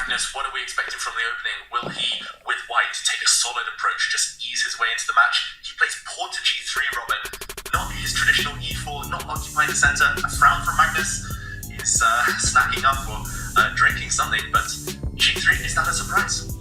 Magnus, what are we expecting from the opening? Will he, with white, take a solid approach, just ease his way into the match? He plays pawn to g3, Robin. Not his traditional e4, not occupying the center. A frown from Magnus. He's snacking up or drinking something, but g3, is that a surprise?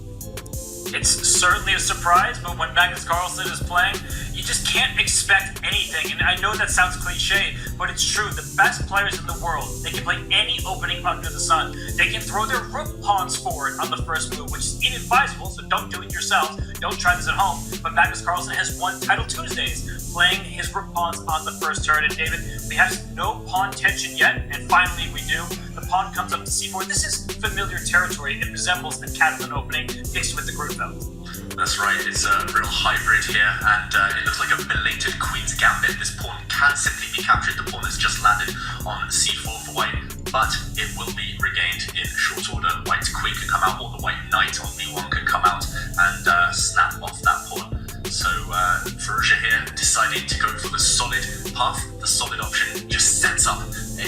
It's certainly a surprise, but when Magnus Carlsen is playing, you just can't expect anything. And I know that sounds cliche, but it's true. The best players in the world, they can play any opening under the sun. They can throw their rook pawns forward on the first move, which is inadvisable, so don't do it yourself. Don't try this at home. But Magnus Carlsen has won Title Tuesdays, playing his rook pawns on the first turn. And David, we have no pawn tension yet, and finally we do. The pawn comes up to c4. This is familiar territory. It resembles the Catalan opening mixed with the Grunfeld. That's right, it's a real hybrid here, and it looks like a belated Queen's Gambit. This pawn can simply be captured. The pawn has just landed on c4 for white, but it will be regained in short order. White's queen can come out, or the white knight on b1 can come out and snap off that pawn. So Firouzja here deciding to go for the solid path. The solid option just sets up a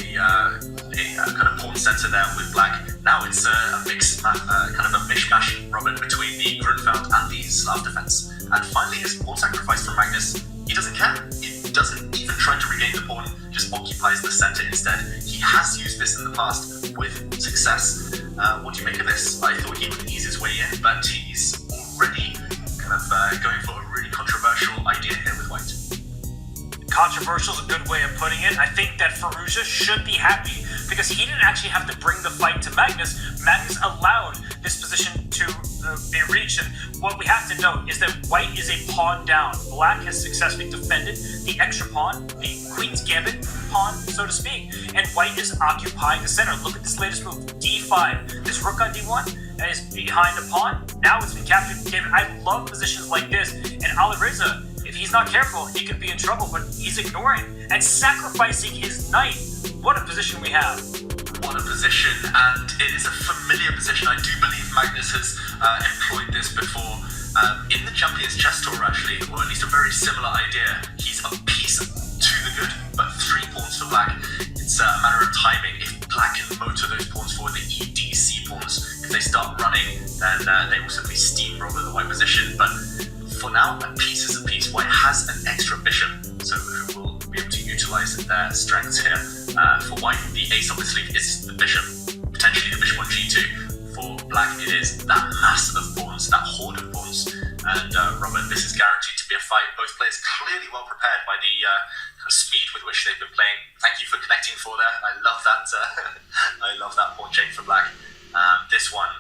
kind of pawn center there with black. Now it's a mix, kind of a mishmash, Robin, between the Grunfeld and the Slav defense. And finally, his pawn sacrifice from Magnus. He doesn't care. He doesn't even try to regain the pawn, just occupies the center instead. He has used this in the past with success. What do you make of this? I thought he would ease his way in, but he's already kind of going for a really controversial idea here with white. Controversial is a good way of putting it. I think that Firouzja should be happy because he didn't actually have to bring the fight to Magnus. Magnus allowed this position to be reached, and what we have to note is that white is a pawn down. Black has successfully defended the extra pawn, the Queen's Gambit pawn, so to speak, and white is occupying the center. Look at this latest move, d5. This rook on d1 is behind a pawn. Now it's been captured. David, I love positions like this, and Alireza, if he's not careful, he could be in trouble, but he's ignoring and sacrificing his knight. What a position we have. What a position, and it is a familiar position. I do believe Magnus has employed this before in the Champions Chess Tour, actually, or at least a very similar idea. He's a piece to the good, but 3 pawns for black. It's a matter of timing. If black can motor those pawns forward, the EDC pawns, if they start running, then they will simply steamroll the white position. But for now, a piece is a piece. White has an extra bishop, so who will be able to utilize their strengths here. For white, the ace up the sleeve is the bishop, potentially the bishop on g2. For black, it is that mass of pawns, that horde of pawns. And Robert, this is guaranteed to be a fight. Both players clearly well prepared by the kind of speed with which they've been playing. Thank you for connecting for there. I love that. I love that pawn chain for black. This one.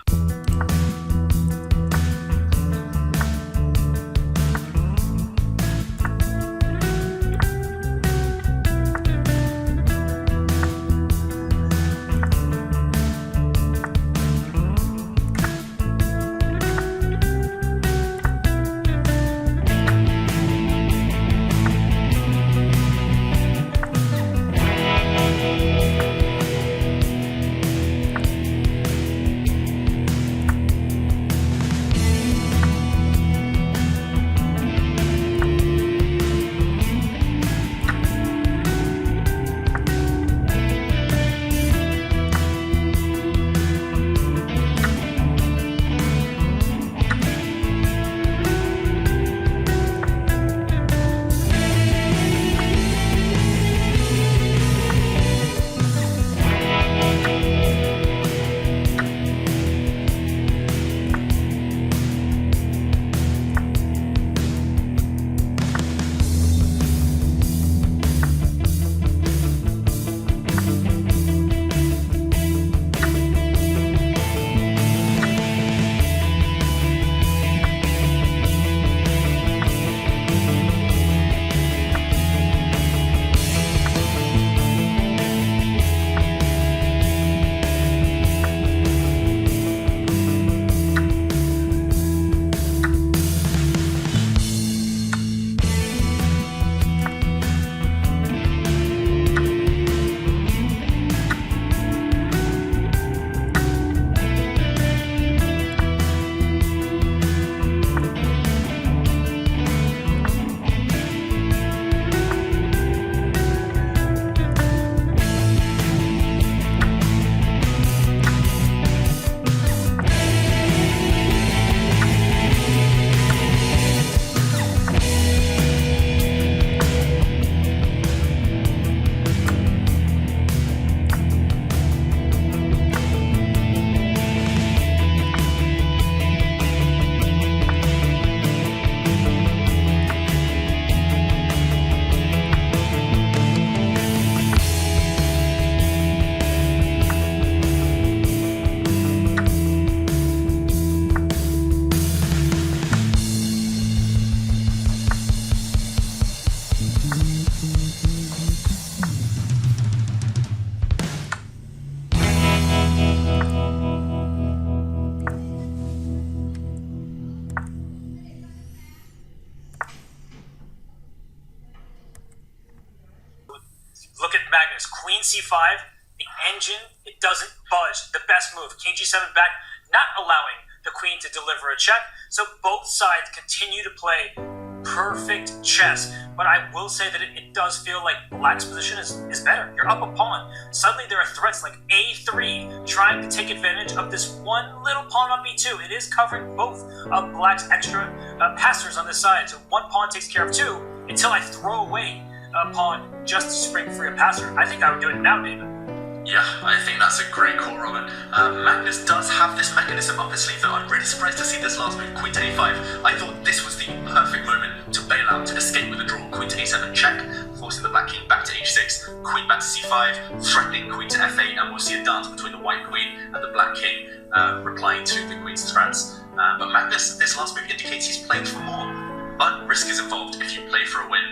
Magnus. Queen c5, the engine, it doesn't budge. The best move. King g7 back, not allowing the queen to deliver a check. So both sides continue to play perfect chess. But I will say that it does feel like black's position is better. You're up a pawn. Suddenly there are threats like a3 trying to take advantage of this one little pawn on b2. It is covering both of black's extra passers on this side. So one pawn takes care of two until I throw away a pawn just to spring free a passer. I think I would do it now, David. Yeah, I think that's a great call, Robert. Magnus does have this mechanism up his sleeve that I'm really surprised to see this last move, queen to a5. I thought this was the perfect moment to bail out, to escape with a draw. Queen to a7 check, forcing the black king back to h6, queen back to c5, threatening queen to f8, and we'll see a dance between the white queen and the black king, replying to the queen's threats. But Magnus, this last move indicates he's playing for more. But risk is involved if you play for a win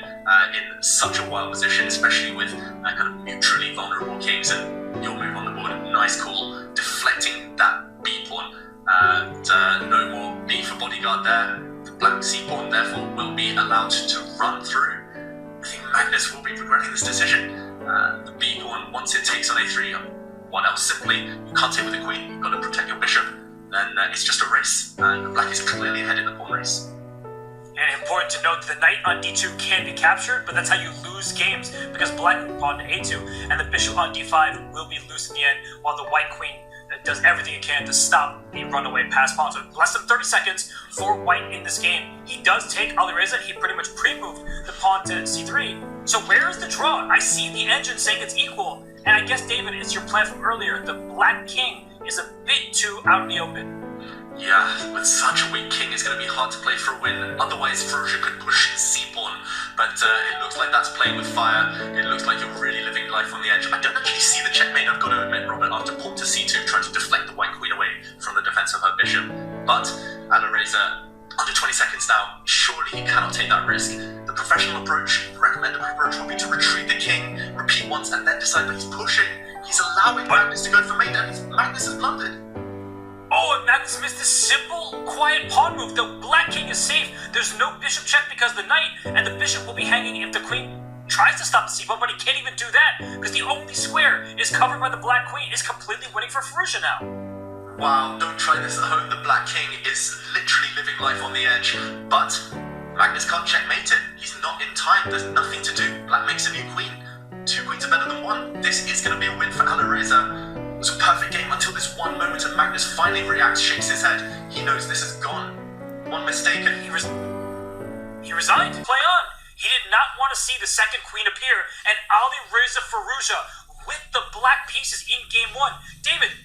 in such a wild position, especially with kind of neutrally vulnerable kings. And your move on the board, nice call, deflecting that b pawn. No more b for bodyguard there. The black c pawn therefore will be allowed to run through. I think Magnus will be regretting this decision. The b pawn, once it takes on a3, what else? Simply, you can't take with the queen, you've got to protect your bishop. Then it's just a race, and black is clearly ahead in the pawn race. And important to note that the knight on d2 can be captured, but that's how you lose games, because black pawn to a2, and the bishop on d5 will be loose in the end, while the white queen does everything it can to stop the runaway pass pawn. So less than 30 seconds for white in this game. He does take Alireza. He pretty much pre-moved the pawn to c3. So where is the draw? I see the engine saying it's equal, and I guess, David, it's your plan from earlier. The black king is a bit too out in the open. Yeah, with such a weak king, it's going to be hard to play for a win. Otherwise, Firouzja could push his c-pawn. But it looks like that's playing with fire. It looks like you're really living life on the edge. I don't actually see the checkmate, I've got to admit, Robert, after pawn to c2, trying to deflect the white queen away from the defense of her bishop. But Alireza, under 20 seconds now, surely he cannot take that risk. The professional approach, the recommended approach, would be to retreat the king, repeat once, and then decide. But he's pushing. He's allowing Magnus to go for mate, and Magnus has blundered. Oh, and Magnus missed this simple, quiet pawn move. The black king is safe. There's no bishop check because the knight and the bishop will be hanging if the queen tries to stop the c-pawn, but he can't even do that because the only square is covered by the black queen. Is completely winning for Firouzja now. Wow, don't try this at home. The black king is literally living life on the edge, but Magnus can't checkmate it. He's not in time. There's nothing to do. Black makes a new queen. 2 queens are better than 1. This is going to be a win for Alireza. It was a perfect game until this one moment, and Magnus finally reacts, shakes his head. He knows this is gone. One mistake and he resigned. Play on. He did not want to see the second queen appear, and Alireza Firouzja with the black pieces in game 1. David,